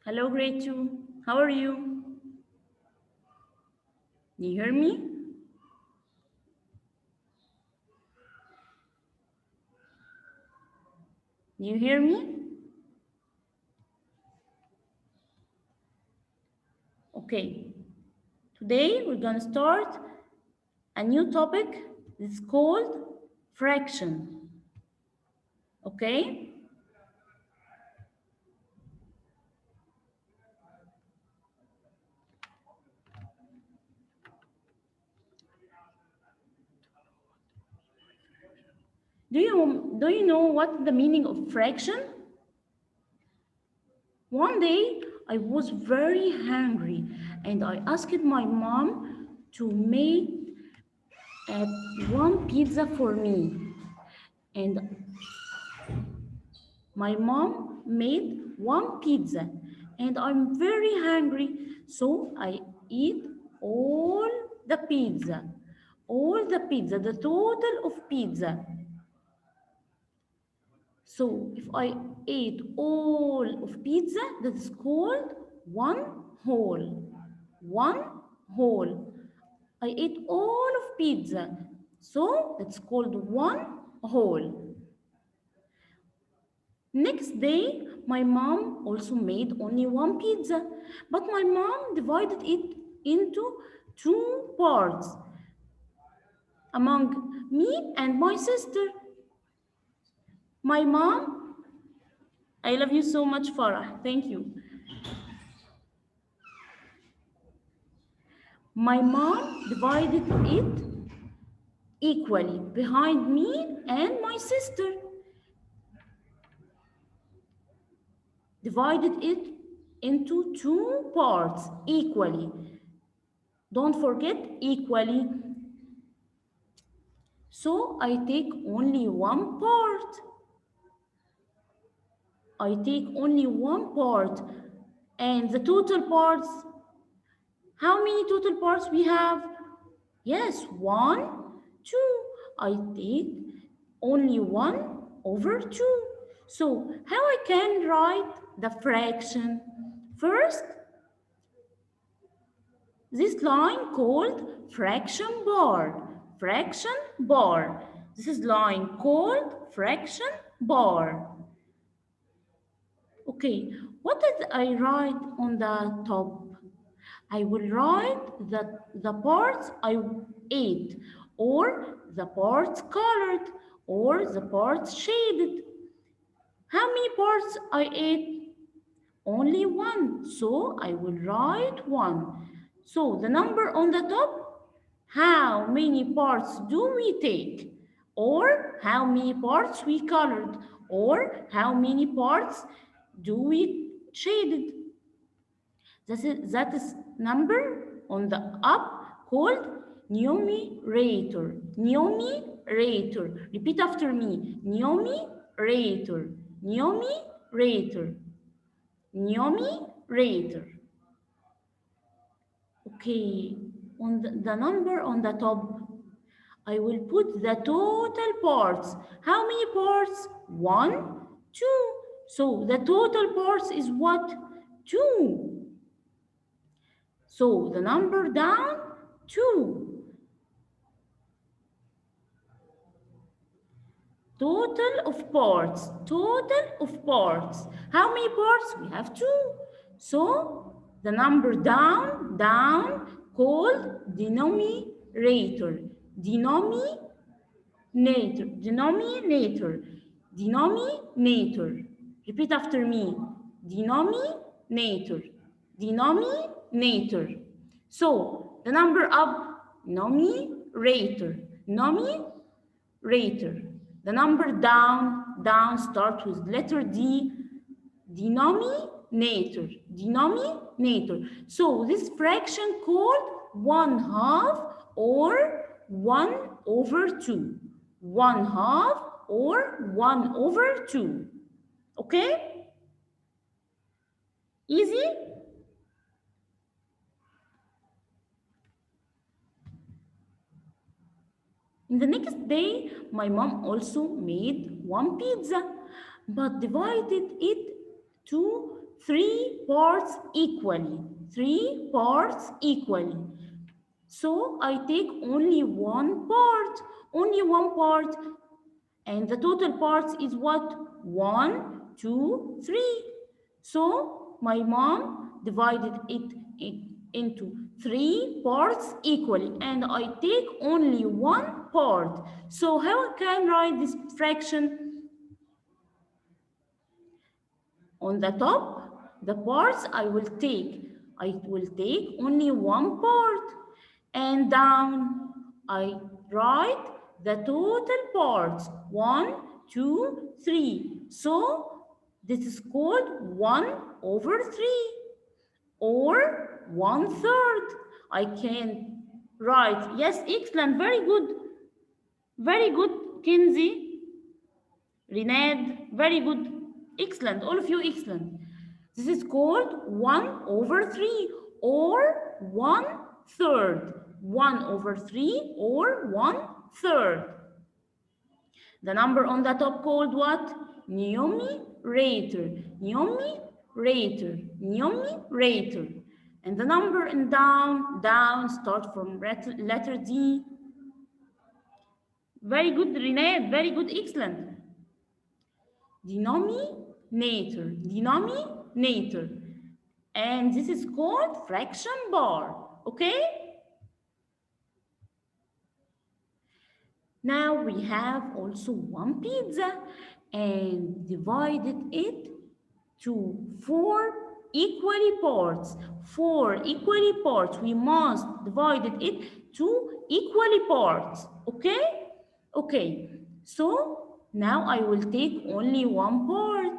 Hello, grade 2. How are you? You hear me? You hear me? Okay. Today we're going to start a new topic. It's called fraction. Okay? Do you know what the meaning of fraction? One day I was very hungry and I asked my mom to make one pizza for me. And my mom made one pizza and I'm very hungry, so I eat all the pizza, the total of pizza. So if I ate all of pizza, that is called one whole. One whole. I ate all of pizza, so that's called one whole. Next day, my mom also made only one pizza, but my mom divided it into two parts among me and my sister. My mom, I love you so much, Farah. Thank you. My mom divided it equally behind me and my sister. Divided it into two parts equally. Don't forget equally. So I take only one part. I take only one part. And the total parts, how many total parts we have? Yes, one, two. I take only 1/2. So how I can write the fraction? First, this line called fraction bar. Fraction bar. This is line called fraction bar. Okay, what did I write on the top? I will write the parts I ate, or the parts colored, or the parts shaded. How many parts I ate? Only one, so I will write one. So the number on the top, how many parts do we take? Or how many parts we colored? Or how many parts do we shaded? That is number on the up called numerator. Numerator. Repeat after me. Numerator. Numerator. Numerator. Okay, on the number on the top, I will put the total parts. How many parts? One, two. So the total parts is what? Two. So the number down, two. Total of parts. Total of parts. How many parts? We have two. So the number down, called denominator. Denominator. Repeat after me. Denominator. Denominator. So the number up, numerator. Numerator. The number down starts with letter D, denominator. So this fraction called 1/2 or 1/2. 1/2 or 1/2. Okay? Easy? In the next day, my mom also made one pizza, but divided it to three parts equally. Three parts equally. So I take only one part. Only one part. And the total parts is what? 1, 2, 3. So my mom divided it into three parts equally, and I take only one part. So how I can write this fraction? On the top, the parts I will take only one part, and down I write the total parts 1, 2, 3. So this is called 1 over 3 or 1/3. I can write, yes, excellent, very good, Kinsey, Renad, very good, excellent, all of you, excellent. This is called 1 over 3 or 1/3. 1 over 3 or 1/3. The number on the top called what? Numerator. Numerator. Numerator. And the number in down start from letter D. Very good, Renee. Very good, excellent. Denominator. Denominator. And this is called fraction bar. Okay? Now we have also one pizza and divided it to four equally parts. Four equally parts. We must divide it to equally parts. Okay? Okay. So now I will take only one part.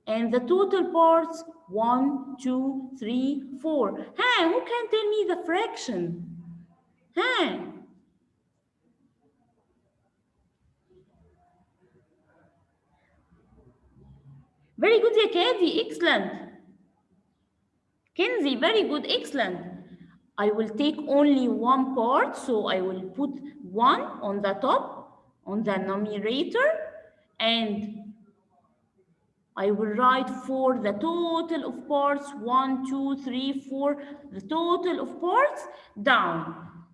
And the total parts 1, 2, 3, 4. Hey, who can tell me the fraction? Hey. Very good, Yakadi. Excellent. Kenzie, very good. Excellent. I will take only one part, so I will put 1 on the top, on the numerator, and I will write for the total of parts 1, 2, 3, 4, the total of parts down.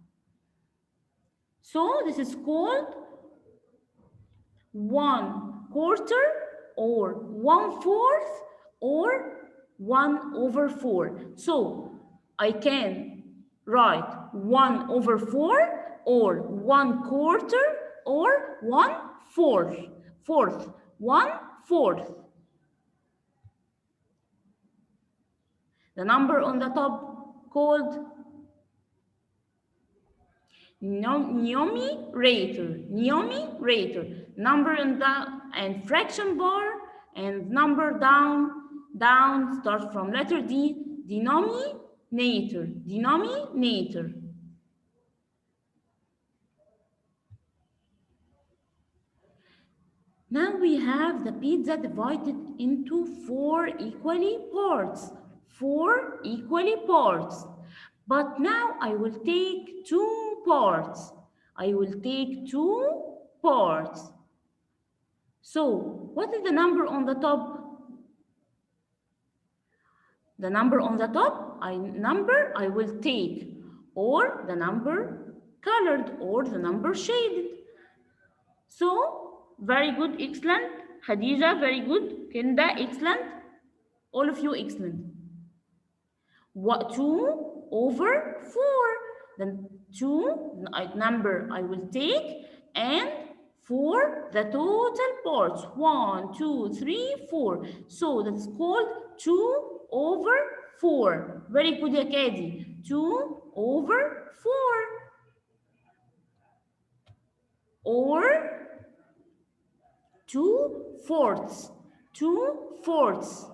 So this is called 1/4 or 1/4 or 1 over 4. So I can write 1 over 4 or 1/4 or 1/4. 1/4. The number on the top called numerator. Numerator. Number in the and fraction bar and number down start from letter D. Denominator. Denominator. Now we have the pizza divided into four equally parts. Four equally parts. But now I will take two parts. I will take two parts. So what is the number on the top? The number on the top, I will take, or the number colored, or the number shaded. So, very good, excellent. Khadija, very good. Kenda, excellent. All of you, excellent. What 2 over 4? Then 2 number I will take, and 4 the total parts 1, 2, 3, 4. So that's called 2 over 4. Very good, Yakadi. 2 over 4. Or 2/4. 2/4.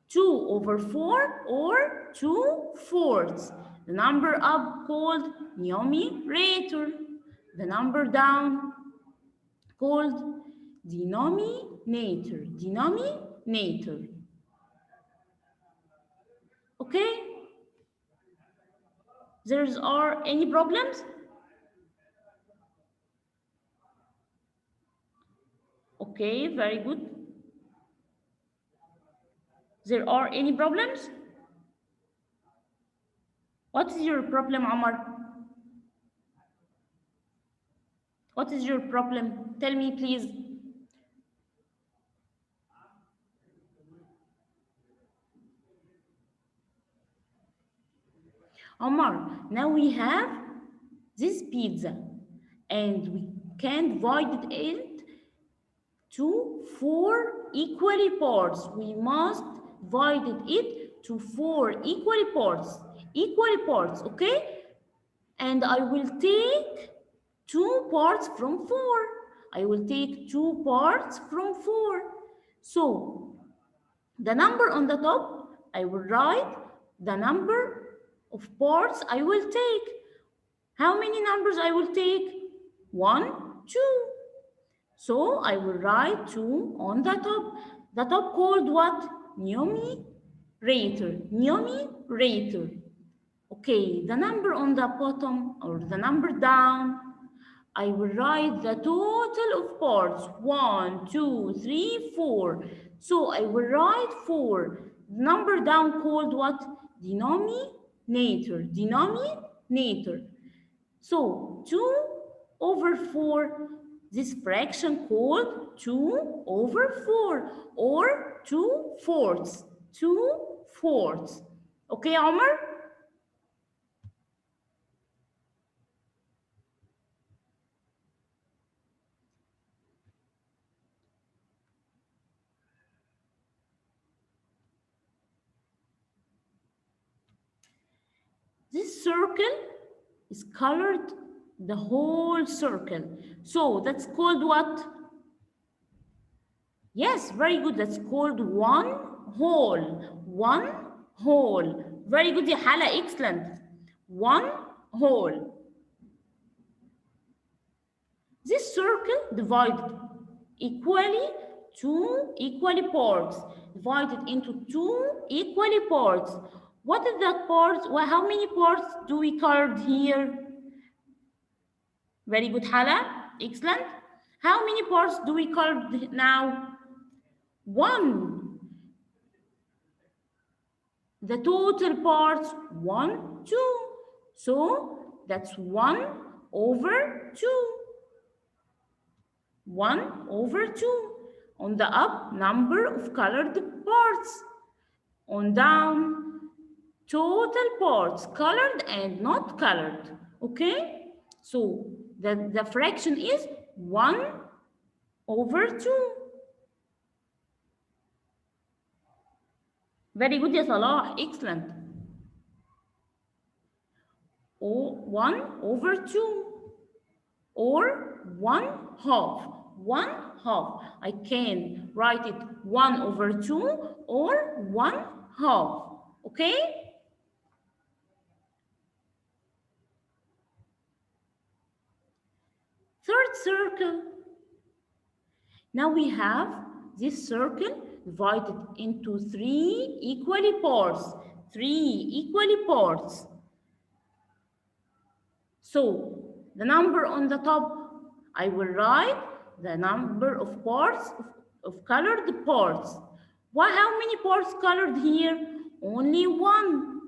2 over 4 or 2/4. The number up called numerator. The number down called denominator. Denominator. Okay? Are any problems? Okay, very good. There are any problems? What is your problem, Omar? What is your problem? Tell me, please. Omar, now we have this pizza and we can divide it to 4 equally parts. We must divide it to 4 equally parts, okay? And I will take 2 parts from 4. I will take 2 parts from 4. So the number on the top, I will write the number of parts I will take. How many numbers I will take? 1, 2. So I will write 2 on the top. The top called what? Numerator. Numerator. Okay, the number on the bottom or the number down, I will write the total of parts. 1, 2, 3, 4. So I will write 4. Number down called what? Denominator. Denominator. So 2 over 4, this fraction called 2 over 4 or 2 fourths. 2 fourths. Okay, Omar? This circle is colored the whole circle. So that's called what? Yes, very good. That's called one whole. One whole. Very good, Hala. Excellent. One whole. This circle divided equally two equally parts. Divided into two equally parts. What is that part? Well, how many parts do we colored here? Very good, Hala. Excellent. How many parts do we colored now? One. The total parts, 1, 2. So that's 1 over 2. 1 over 2. On the up, number of colored parts. On down, total parts, colored and not colored. Okay? So the fraction is 1 over 2. Very good, ya Salah. Excellent. 1 over 2 or 1 half. 1 half. I can write it 1 over 2 or 1 half. Okay? Third circle. Now we have this circle divided into 3 equally parts. 3 equally parts. So the number on the top, I will write the number of parts of colored parts. Why? How many parts colored here? Only 1.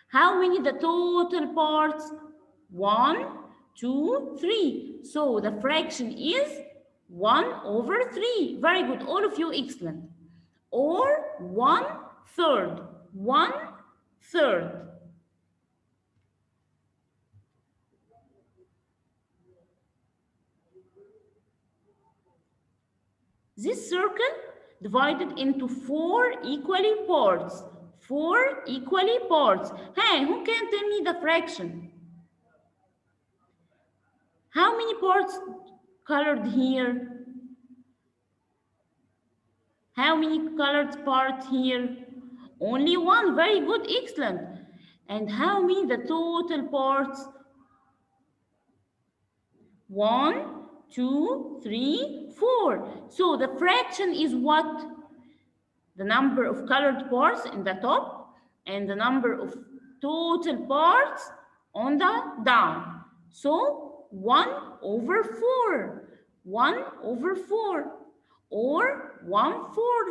How many the total parts? 1, 2, 3. So the fraction is 1 over 3. Very good. All of you excellent. Or 1/3. 1/3. This circle divided into 4 equally parts. 4 equally parts. Hey, who can tell me the fraction? How many parts colored here? How many colored parts here? Only 1. Very good, excellent. And how many the total parts? 1, 2, 3, 4. So the fraction is what? The number of colored parts in the top and the number of total parts on the down. So 1 over 4. 1 over 4 or 1/4.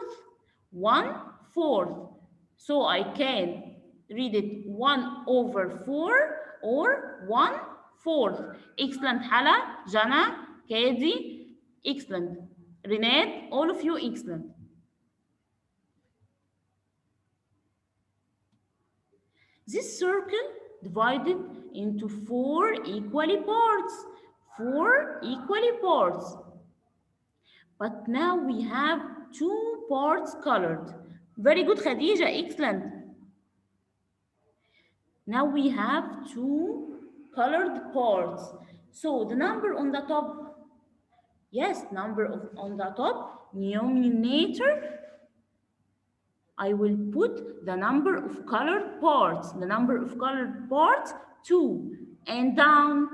1/4. So I can read it 1/4 or 1/4. Excellent, Hala, Jana, Kadi, excellent. Renate, all of you, excellent. This circle divided into 4 equally parts. 4 equally parts. But now we have 2 parts colored. Very good, Khadija, excellent. Now we have 2 colored parts. So the number on the top, yes, on the top, numerator, I will put the number of colored parts. The number of colored parts, 2. And down,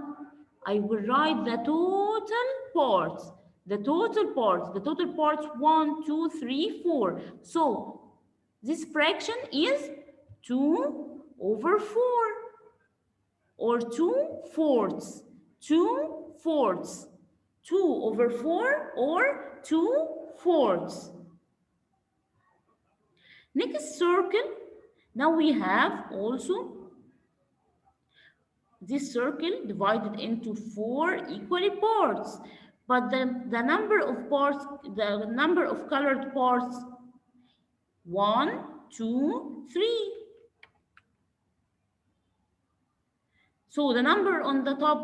I will write the total parts. The total parts, 1, 2, 3, 4. So this fraction is 2/4 or 2/4. 2/4. 2/4 or 2/4. Next circle, now we have also this circle divided into 4 equally parts. But the number of parts, the number of colored parts, 1, 2, 3. So the number on the top,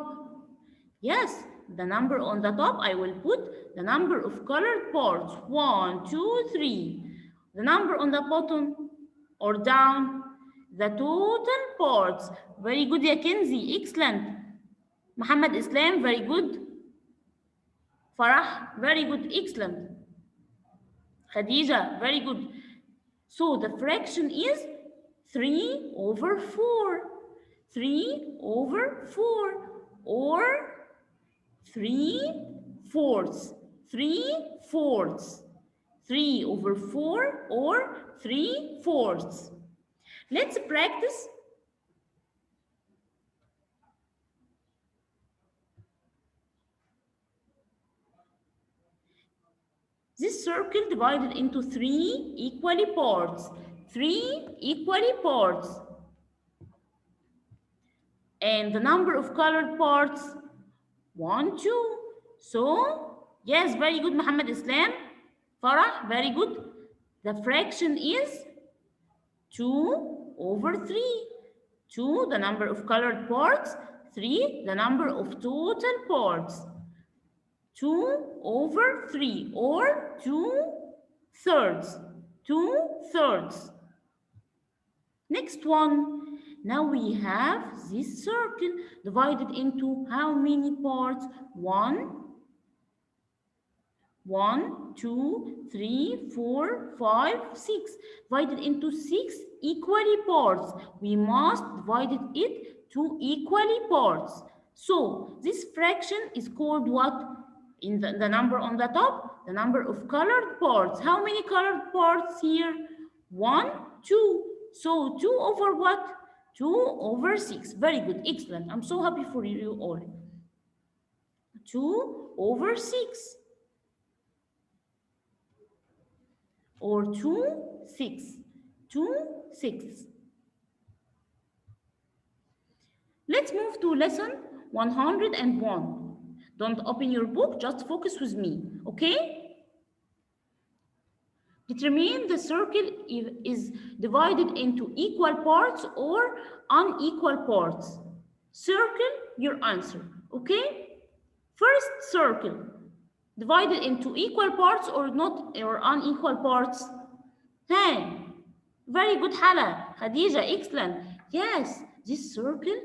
yes, the number on the top, I will put the number of colored parts, 1, 2, 3. The number on the bottom or down, the total parts. Very good, ya Kenzie, excellent. Muhammad Islam, very good. Farah, very good, excellent. Khadija, very good. So the fraction is 3/4. 3/4 or 3/4. 3/4. 3/4 or 3/4. Let's practice. This circle divided into 3 equally parts. 3 equally parts. And the number of colored parts, 1, 2. So, yes, very good, Muhammad Islam. Farah, very good. The fraction is 2/3. 2, the number of colored parts. 3, the number of total parts. 2/3 or 2/3. 2/3. Next one. Now we have this circle divided into how many parts? 1, 2, 3, 4, 5, 6. Divided into 6 equally parts. We must divide it to equally parts. So this fraction is called what? In the number on the top, the number of colored parts. How many colored parts here? 1, 2. So 2 over what? 2/6. Very good, excellent. I'm so happy for you all. 2/6 or 2/6. 2/6. Let's move to lesson 101. Don't open your book, just focus with me, okay? Determine the circle is divided into equal parts or unequal parts. Circle your answer, okay? First circle, divided into equal parts or not, or unequal parts? Hey, very good, Hala. Khadija, excellent. Yes, this circle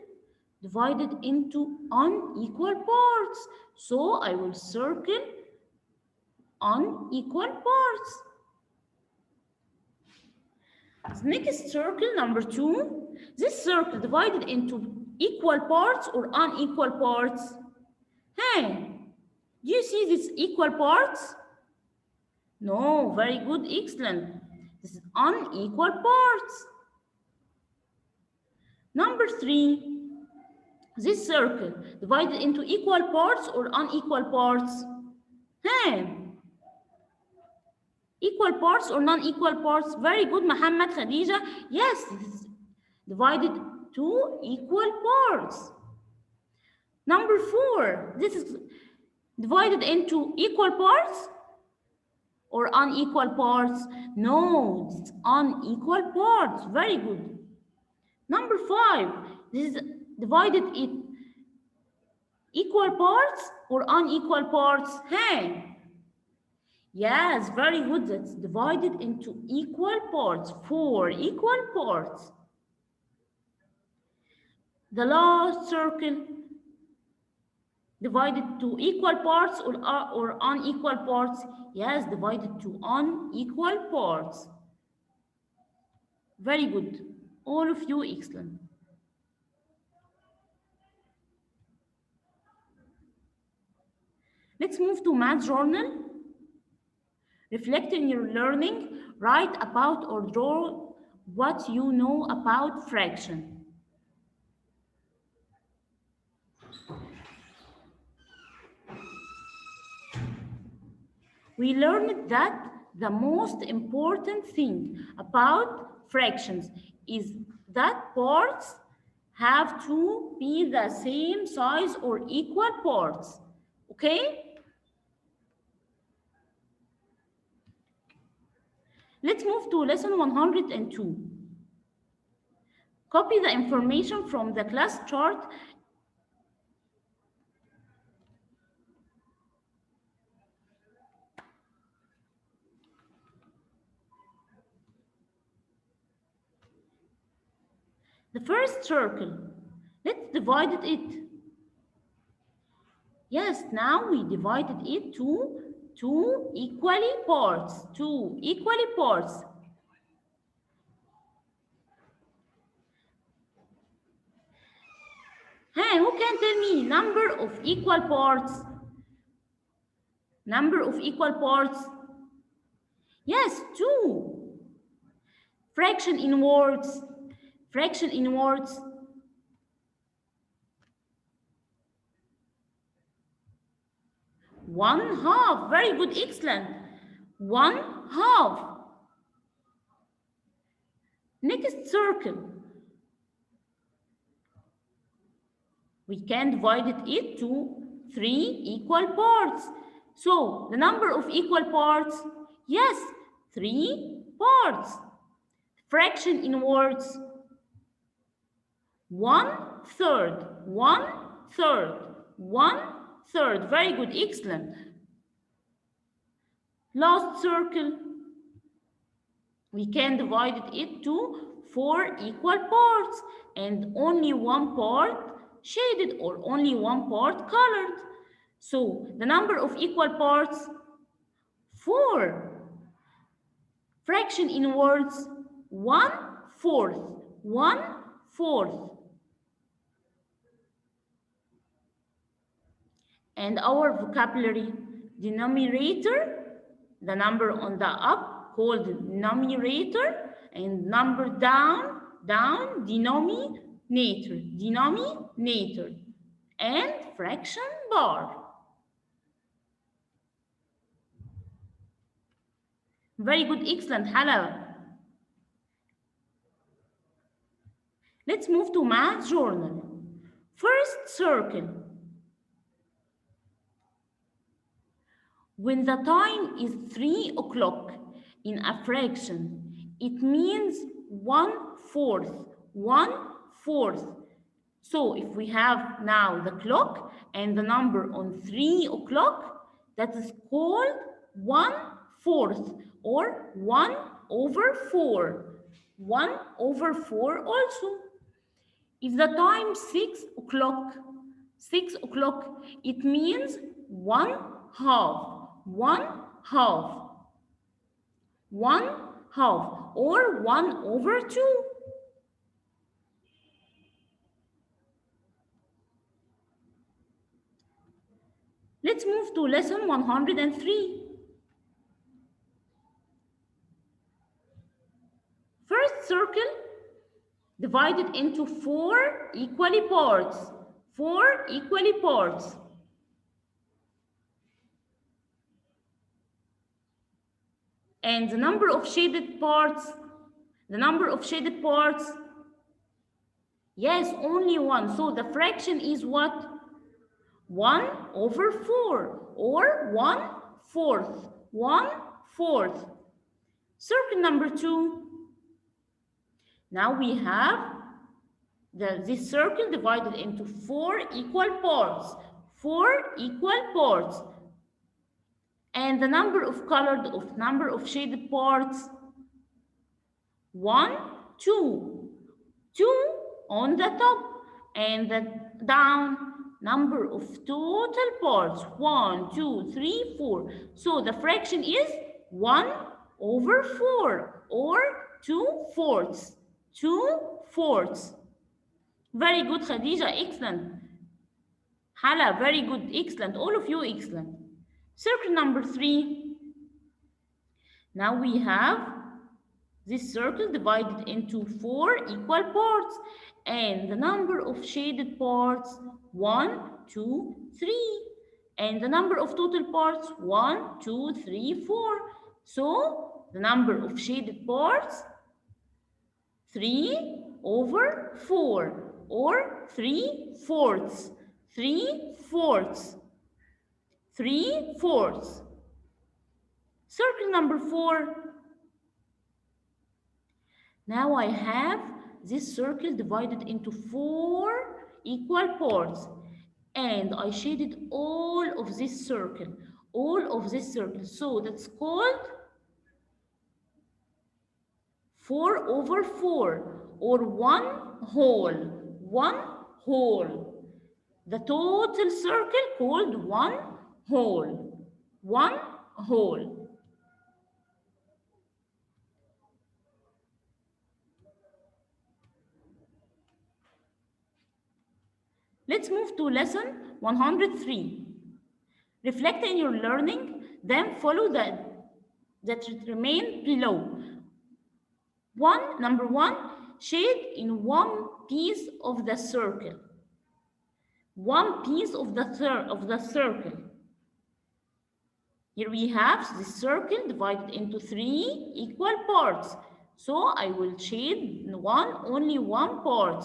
divided into unequal parts. So I will circle unequal parts. Next circle, number 2. This circle divided into equal parts or unequal parts? Hey, do you see these equal parts? No, very good, excellent. This is unequal parts. Number 3. This circle divided into equal parts or unequal parts? Hey, Equal parts or non-equal parts? Very good, Muhammad, Khadija. Yes, it's divided to equal parts. Number 4, this is divided into equal parts or unequal parts? No, it's unequal parts. Very good. Number 5, this is divided in equal parts or unequal parts? Hey. Yes, very good. That's divided into equal parts, 4 equal parts. The last circle divided to equal parts or unequal parts? Yes, divided to unequal parts. Very good. All of you, excellent. Let's move to math journal. Reflect on your learning. Write about or draw what you know about fraction. We learned that the most important thing about fractions is that parts have to be the same size or equal parts. Okay? Let's move to lesson 102. Copy the information from the class chart. The first circle, let's divide it. Yes, now we divided it to two equally parts. Hey, who can tell me number of equal parts? Number of equal parts? Yes, 2. Fraction in words. 1/2. Very good, excellent. 1/2. Next circle. We can divide it to 3 equal parts. So the number of equal parts? Yes, 3 parts. Fraction in words? 1/3. 1/3. Very good, excellent. Last circle. We can divide it to 4 equal parts and only one part shaded or only one part colored. So the number of equal parts? 4. Fraction in words? 1/4. 1/4. And our vocabulary: denominator, the number on the up called numerator, and number down, denominator, and fraction bar. Very good, excellent, Hala. Let's move to math journal. First circle. When the time is 3 o'clock in a fraction, it means 1/4. 1/4. So if we have now the clock and the number on 3 o'clock, that is called 1/4 or 1/4. 1/4 also. If the time 6 o'clock, it means 1/2. 1/2. 1/2 or 1/2. Let's move to lesson 103. First circle divided into 4 equally parts. 4 equally parts. And the number of shaded parts, yes, only one. So the fraction is what? 1 over 4 or 1/4. 1/4. Circle number 2. Now we have this circle divided into 4 equal parts. 4 equal parts. And the number of shaded parts, 1, 2. 2 on the top, and the down number of total parts, 1, 2, 3, 4. So the fraction is 1 over 4 or 2/4. 2/4. Very good, Khadija, excellent. Hala, very good, excellent. All of you, excellent. Circle number 3. Now we have this circle divided into 4 equal parts, and the number of shaded parts, 1, 2, 3. And the number of total parts, 1, 2, 3, 4. So the number of shaded parts, 3 over 4 or 3/4. 3/4. 3/4. Circle number 4. Now I have this circle divided into 4 equal parts, and I shaded all of this circle. So that's called 4 over 4 or 1 whole. 1 whole. The total circle called 1 whole. 1 whole. Let's move to lesson 103. Reflect in your learning, then follow that remain below. Number 1, shade in one piece of the circle. One piece of the circle. Here we have the circle divided into 3 equal parts. So I will shade only one part.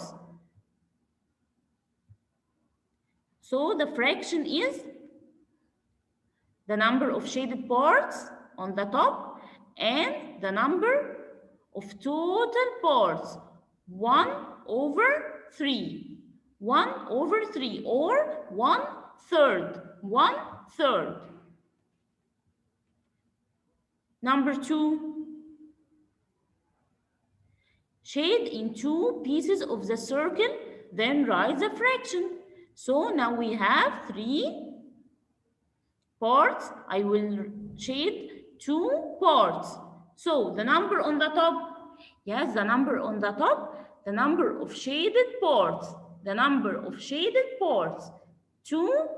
So the fraction is the number of shaded parts on the top and the number of total parts, 1 over 3. 1 over 3 or 1/3. 1/3. Number 2, shade in 2 pieces of the circle, then write the fraction. So now we have 3 parts. I will shade 2 parts. So the number on the top, yes, the number on the top, the number of shaded parts, 2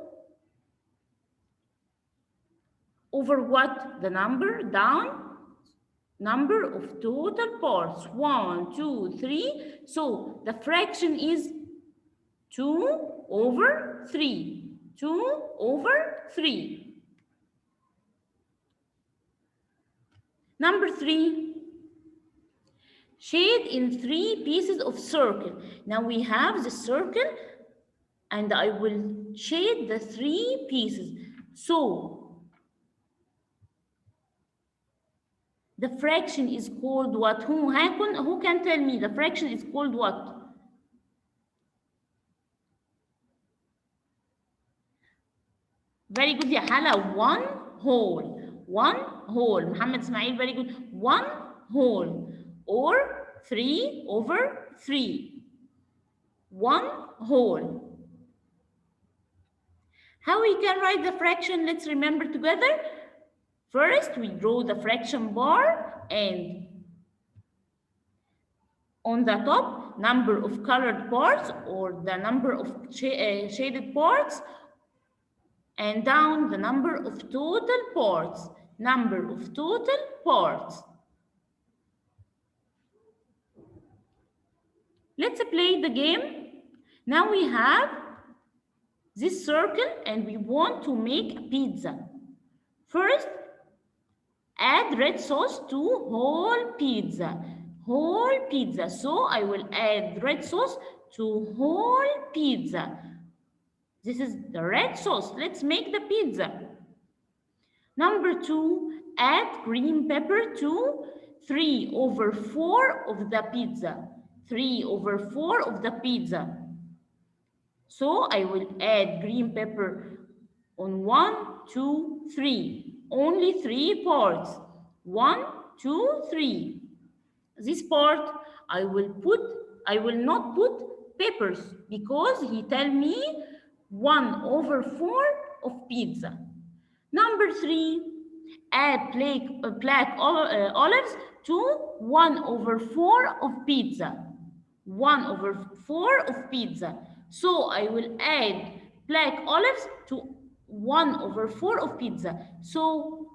over what? The number down, number of total parts, 1, 2, 3. So the fraction is 2 over 3. 2 over 3. Number 3, shade in 3 pieces of circle. Now we have the circle and I will shade the 3 pieces. So the fraction is called what? Who can tell me the fraction is called what? Very good, ya Hala. 1 whole. 1 whole. Muhammad Ismail, very good. 1 whole or 3 over 3. 1 whole. How we can write the fraction? Let's remember together. First, we draw the fraction bar, and on the top, number of colored parts or the number of shaded parts, and down the number of total parts. Let's play the game. Now we have this circle and we want to make a pizza. First, Add red sauce to whole pizza. Whole pizza. So I will add red sauce to whole pizza. This is the red sauce. Let's make the pizza. Number 2, add green pepper to 3/4 of the pizza. 3/4 of the pizza. So I will add green pepper on 1, 2, 3. Only 3 parts. 1, 2, 3. This part I will not put peppers because he tell me 1/4 of pizza. Number 3, add black olives to 1/4 of pizza. 1/4 of pizza. So I will add black olives to 1/4 of pizza. So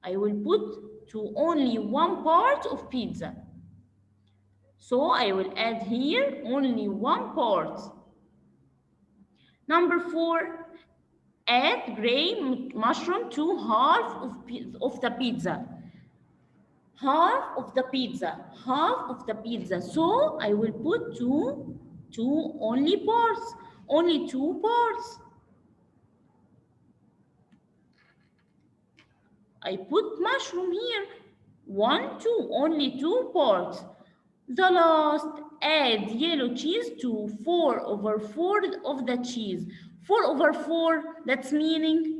I will put to only one part of pizza. So I will add here only one part. Number 4, add gray mushroom to half of the pizza. Half of the pizza. Half of the pizza. So I will put two only parts. Only 2 parts. I put mushroom here. 1, 2. Only 2 parts. The last, add yellow cheese to 4/4 of the cheese. 4/4, that's meaning